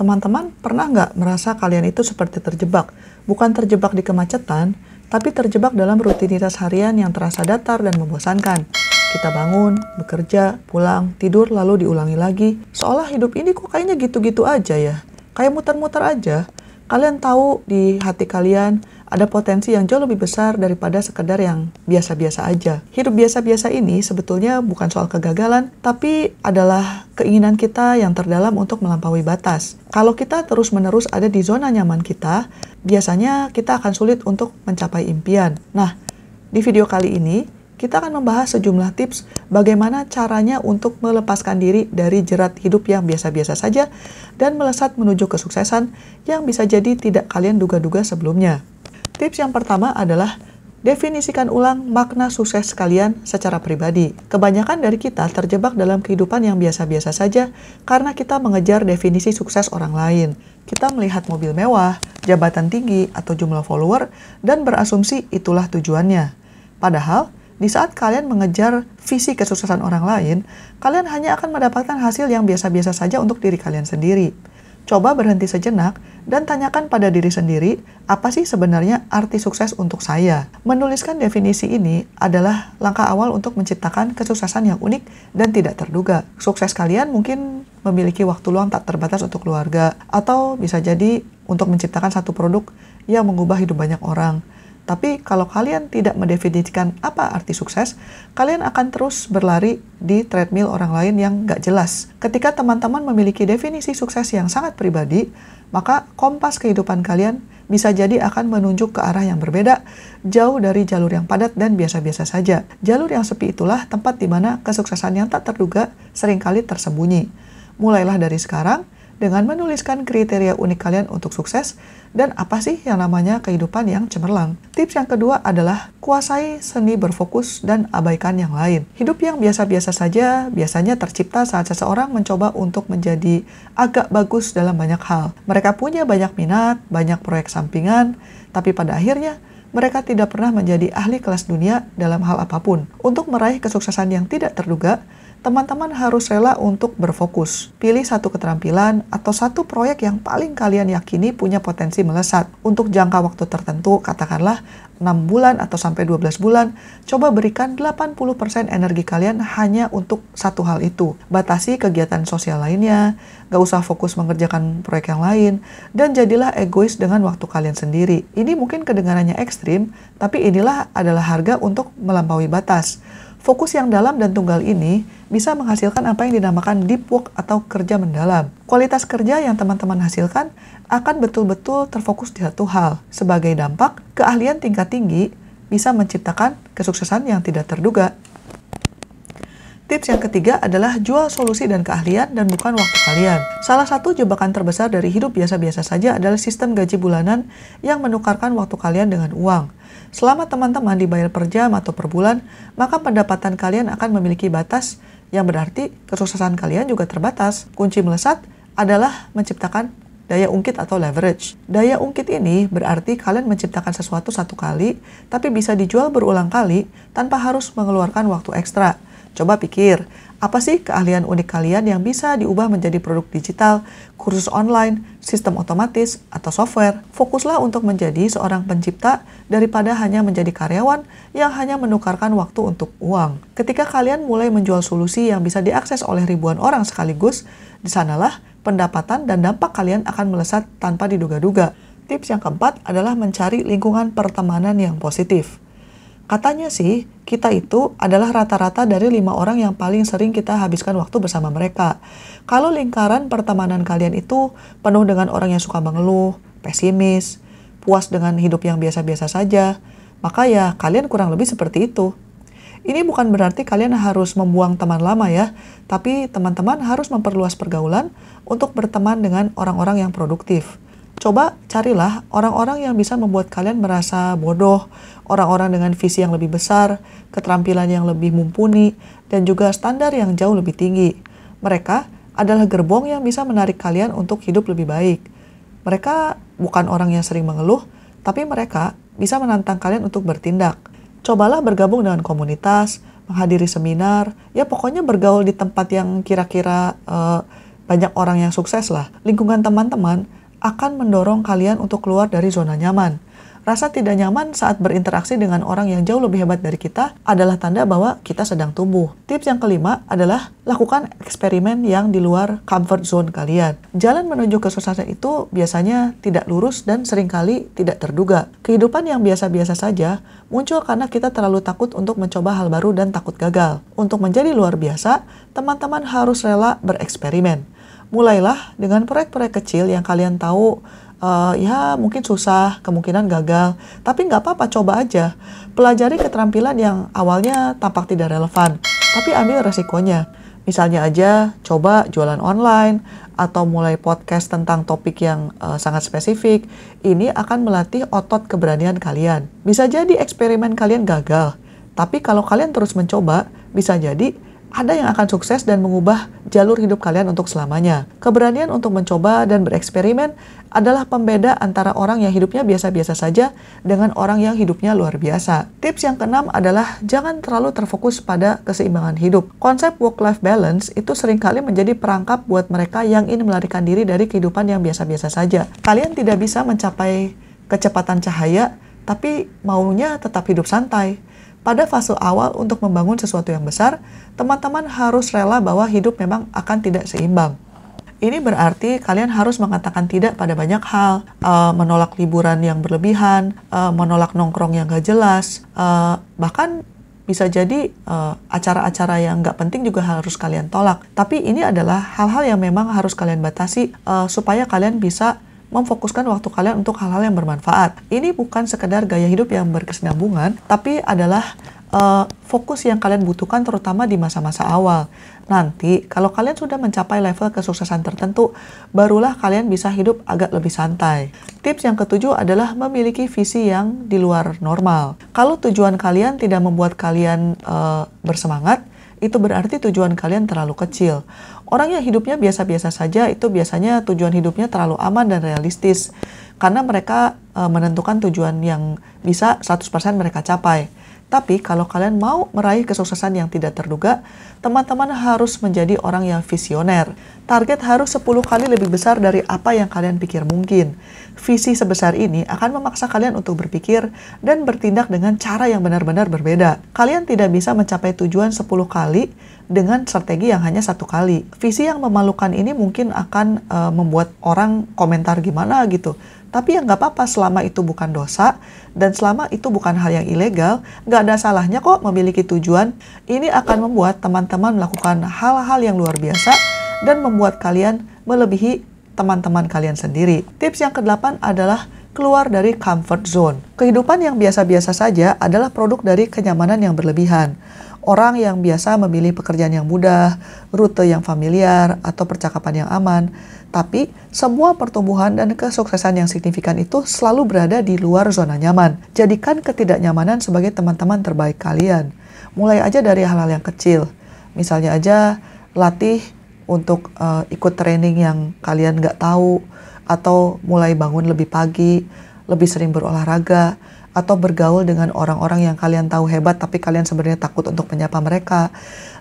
Teman-teman pernah nggak merasa kalian itu seperti terjebak? Bukan terjebak di kemacetan, tapi terjebak dalam rutinitas harian yang terasa datar dan membosankan. Kita bangun, bekerja, pulang, tidur, lalu diulangi lagi. Seolah hidup ini kok kayaknya gitu-gitu aja ya. Kayak muter-muter aja. Kalian tahu di hati kalian ada potensi yang jauh lebih besar daripada sekedar yang biasa-biasa aja. Hidup biasa-biasa ini sebetulnya bukan soal kegagalan, tapi adalah keinginan kita yang terdalam untuk melampaui batas. Kalau kita terus-menerus ada di zona nyaman kita, biasanya kita akan sulit untuk mencapai impian. Nah, di video kali ini, kita akan membahas sejumlah tips bagaimana caranya untuk melepaskan diri dari jerat hidup yang biasa-biasa saja dan melesat menuju kesuksesan yang bisa jadi tidak kalian duga-duga sebelumnya. Tips yang pertama adalah definisikan ulang makna sukses kalian secara pribadi. Kebanyakan dari kita terjebak dalam kehidupan yang biasa-biasa saja karena kita mengejar definisi sukses orang lain. Kita melihat mobil mewah, jabatan tinggi, atau jumlah follower, dan berasumsi itulah tujuannya. Padahal, di saat kalian mengejar visi kesuksesan orang lain, kalian hanya akan mendapatkan hasil yang biasa-biasa saja untuk diri kalian sendiri. Coba berhenti sejenak dan tanyakan pada diri sendiri, apa sih sebenarnya arti sukses untuk saya? Menuliskan definisi ini adalah langkah awal untuk menciptakan kesuksesan yang unik dan tidak terduga. Sukses kalian mungkin memiliki waktu luang tak terbatas untuk keluarga, atau bisa jadi untuk menciptakan satu produk yang mengubah hidup banyak orang. Tapi kalau kalian tidak mendefinisikan apa arti sukses, kalian akan terus berlari di treadmill orang lain yang nggak jelas. Ketika teman-teman memiliki definisi sukses yang sangat pribadi, maka kompas kehidupan kalian bisa jadi akan menunjuk ke arah yang berbeda, jauh dari jalur yang padat dan biasa-biasa saja. Jalur yang sepi itulah tempat di mana kesuksesan yang tak terduga seringkali tersembunyi. Mulailah dari sekarang, dengan menuliskan kriteria unik kalian untuk sukses dan apa sih yang namanya kehidupan yang cemerlang. Tips yang kedua adalah kuasai seni berfokus dan abaikan yang lain. Hidup yang biasa-biasa saja biasanya tercipta saat seseorang mencoba untuk menjadi agak bagus dalam banyak hal. Mereka punya banyak minat, banyak proyek sampingan, tapi pada akhirnya mereka tidak pernah menjadi ahli kelas dunia dalam hal apapun. Untuk meraih kesuksesan yang tidak terduga, teman-teman harus rela untuk berfokus. Pilih satu keterampilan atau satu proyek yang paling kalian yakini punya potensi melesat. Untuk jangka waktu tertentu, katakanlah 6 bulan atau sampai 12 bulan, coba berikan 80% energi kalian hanya untuk satu hal itu. Batasi kegiatan sosial lainnya, gak usah fokus mengerjakan proyek yang lain, dan jadilah egois dengan waktu kalian sendiri. Ini mungkin kedengarannya ekstrim, tapi inilah adalah harga untuk melampaui batas. Fokus yang dalam dan tunggal ini bisa menghasilkan apa yang dinamakan deep work atau kerja mendalam. Kualitas kerja yang teman-teman hasilkan akan betul-betul terfokus di satu hal. Sebagai dampak, keahlian tingkat tinggi bisa menciptakan kesuksesan yang tidak terduga. Tips yang ketiga adalah jual solusi dan keahlian dan bukan waktu kalian. Salah satu jebakan terbesar dari hidup biasa-biasa saja adalah sistem gaji bulanan yang menukarkan waktu kalian dengan uang. Selama teman-teman dibayar per jam atau per bulan, maka pendapatan kalian akan memiliki batas, yang berarti kesuksesan kalian juga terbatas. Kunci melesat adalah menciptakan daya ungkit atau leverage. Daya ungkit ini berarti kalian menciptakan sesuatu satu kali, tapi bisa dijual berulang kali tanpa harus mengeluarkan waktu ekstra. Coba pikir, apa sih keahlian unik kalian yang bisa diubah menjadi produk digital, kursus online, sistem otomatis, atau software? Fokuslah untuk menjadi seorang pencipta daripada hanya menjadi karyawan yang hanya menukarkan waktu untuk uang. Ketika kalian mulai menjual solusi yang bisa diakses oleh ribuan orang sekaligus, di sanalah pendapatan dan dampak kalian akan melesat tanpa diduga-duga. Tips yang keempat adalah mencari lingkungan pertemanan yang positif. Katanya sih, kita itu adalah rata-rata dari 5 orang yang paling sering kita habiskan waktu bersama mereka. Kalau lingkaran pertemanan kalian itu penuh dengan orang yang suka mengeluh, pesimis, puas dengan hidup yang biasa-biasa saja, maka ya kalian kurang lebih seperti itu. Ini bukan berarti kalian harus membuang teman lama ya, tapi teman-teman harus memperluas pergaulan untuk berteman dengan orang-orang yang produktif. Coba carilah orang-orang yang bisa membuat kalian merasa bodoh, orang-orang dengan visi yang lebih besar, keterampilan yang lebih mumpuni, dan juga standar yang jauh lebih tinggi. Mereka adalah gerbong yang bisa menarik kalian untuk hidup lebih baik. Mereka bukan orang yang sering mengeluh, tapi mereka bisa menantang kalian untuk bertindak. Cobalah bergabung dengan komunitas, menghadiri seminar, ya pokoknya bergaul di tempat yang kira-kira banyak orang yang sukses lah, lingkungan teman-teman akan mendorong kalian untuk keluar dari zona nyaman. Rasa tidak nyaman saat berinteraksi dengan orang yang jauh lebih hebat dari kita adalah tanda bahwa kita sedang tumbuh. Tips yang kelima adalah lakukan eksperimen yang di luar comfort zone kalian. Jalan menuju kesuksesan itu biasanya tidak lurus dan seringkali tidak terduga. Kehidupan yang biasa-biasa saja muncul karena kita terlalu takut untuk mencoba hal baru dan takut gagal. Untuk menjadi luar biasa, teman-teman harus rela bereksperimen. Mulailah dengan proyek-proyek kecil yang kalian tahu ya mungkin susah, kemungkinan gagal, tapi nggak apa-apa, coba aja. Pelajari keterampilan yang awalnya tampak tidak relevan, tapi ambil resikonya. Misalnya aja coba jualan online, atau mulai podcast tentang topik yang sangat spesifik. Ini akan melatih otot keberanian kalian. Bisa jadi eksperimen kalian gagal, tapi kalau kalian terus mencoba, bisa jadi ada yang akan sukses dan mengubah jalur hidup kalian untuk selamanya. Keberanian untuk mencoba dan bereksperimen adalah pembeda antara orang yang hidupnya biasa-biasa saja dengan orang yang hidupnya luar biasa. Tips yang keenam adalah jangan terlalu terfokus pada keseimbangan hidup. Konsep work-life balance itu seringkali menjadi perangkap buat mereka yang ingin melarikan diri dari kehidupan yang biasa-biasa saja. Kalian tidak bisa mencapai kecepatan cahaya, tapi maunya tetap hidup santai. Pada fase awal untuk membangun sesuatu yang besar, teman-teman harus rela bahwa hidup memang akan tidak seimbang. Ini berarti kalian harus mengatakan tidak pada banyak hal, menolak liburan yang berlebihan, menolak nongkrong yang gak jelas, bahkan bisa jadi acara-acara yang gak penting juga harus kalian tolak. Tapi ini adalah hal-hal yang memang harus kalian batasi supaya kalian bisa memfokuskan waktu kalian untuk hal-hal yang bermanfaat. Ini bukan sekedar gaya hidup yang berkesinambungan, tapi adalah fokus yang kalian butuhkan terutama di masa-masa awal. Nanti, kalau kalian sudah mencapai level kesuksesan tertentu, barulah kalian bisa hidup agak lebih santai. Tips yang ketujuh adalah memiliki visi yang di luar normal. Kalau tujuan kalian tidak membuat kalian bersemangat, itu berarti tujuan kalian terlalu kecil. Orang yang hidupnya biasa-biasa saja itu biasanya tujuan hidupnya terlalu aman dan realistis. Karena mereka menentukan tujuan yang bisa 100% mereka capai. Tapi kalau kalian mau meraih kesuksesan yang tidak terduga, teman-teman harus menjadi orang yang visioner. Target harus 10 kali lebih besar dari apa yang kalian pikir mungkin. Visi sebesar ini akan memaksa kalian untuk berpikir dan bertindak dengan cara yang benar-benar berbeda. Kalian tidak bisa mencapai tujuan 10 kali dengan strategi yang hanya 1 kali. Visi yang memalukan ini mungkin akan membuat orang komentar gimana gitu. Tapi ya nggak apa-apa selama itu bukan dosa dan selama itu bukan hal yang ilegal, nggak ada salahnya kok memiliki tujuan. Ini akan membuat teman-teman melakukan hal-hal yang luar biasa dan membuat kalian melebihi teman-teman kalian sendiri. Tips yang ke-8 adalah keluar dari comfort zone. Kehidupan yang biasa-biasa saja adalah produk dari kenyamanan yang berlebihan. Orang yang biasa memilih pekerjaan yang mudah, rute yang familiar, atau percakapan yang aman. Tapi, semua pertumbuhan dan kesuksesan yang signifikan itu selalu berada di luar zona nyaman. Jadikan ketidaknyamanan sebagai teman-teman terbaik kalian. Mulai aja dari hal-hal yang kecil. Misalnya aja, latih untuk ikut training yang kalian nggak tahu, atau mulai bangun lebih pagi, lebih sering berolahraga, atau bergaul dengan orang-orang yang kalian tahu hebat tapi kalian sebenarnya takut untuk menyapa mereka.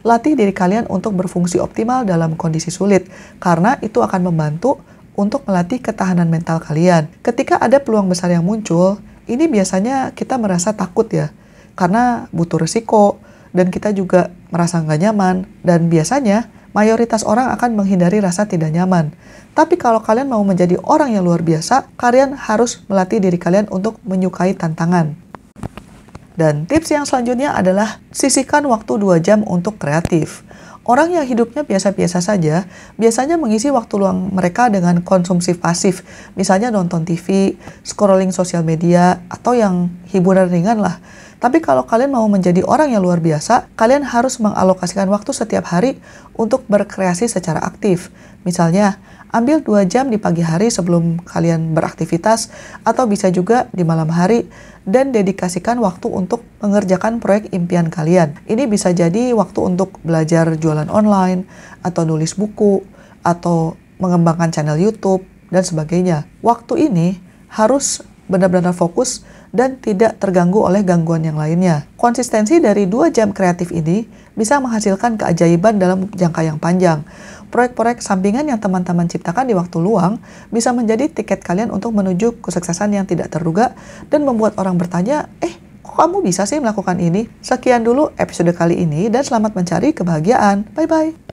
Latih diri kalian untuk berfungsi optimal dalam kondisi sulit, karena itu akan membantu untuk melatih ketahanan mental kalian. Ketika ada peluang besar yang muncul, ini biasanya kita merasa takut ya, karena butuh resiko, dan kita juga merasa nggak nyaman, dan biasanya mayoritas orang akan menghindari rasa tidak nyaman. Tapi kalau kalian mau menjadi orang yang luar biasa, kalian harus melatih diri kalian untuk menyukai tantangan. Dan tips yang selanjutnya adalah sisihkan waktu 2 jam untuk kreatif. Orang yang hidupnya biasa-biasa saja, biasanya mengisi waktu luang mereka dengan konsumsi pasif. Misalnya nonton TV, scrolling sosial media, atau yang hiburan ringan lah. Tapi kalau kalian mau menjadi orang yang luar biasa, kalian harus mengalokasikan waktu setiap hari untuk berkreasi secara aktif. Misalnya, ambil 2 jam di pagi hari sebelum kalian beraktivitas, atau bisa juga di malam hari, dan dedikasikan waktu untuk mengerjakan proyek impian kalian. Ini bisa jadi waktu untuk belajar jualan online, atau nulis buku, atau mengembangkan channel YouTube, dan sebagainya. Waktu ini harus benar-benar fokus dan tidak terganggu oleh gangguan yang lainnya. Konsistensi dari 2 jam kreatif ini bisa menghasilkan keajaiban dalam jangka yang panjang. Proyek-proyek sampingan yang teman-teman ciptakan di waktu luang bisa menjadi tiket kalian untuk menuju kesuksesan yang tidak terduga dan membuat orang bertanya, kok kamu bisa sih melakukan ini? Sekian dulu episode kali ini dan selamat mencari kebahagiaan. Bye-bye.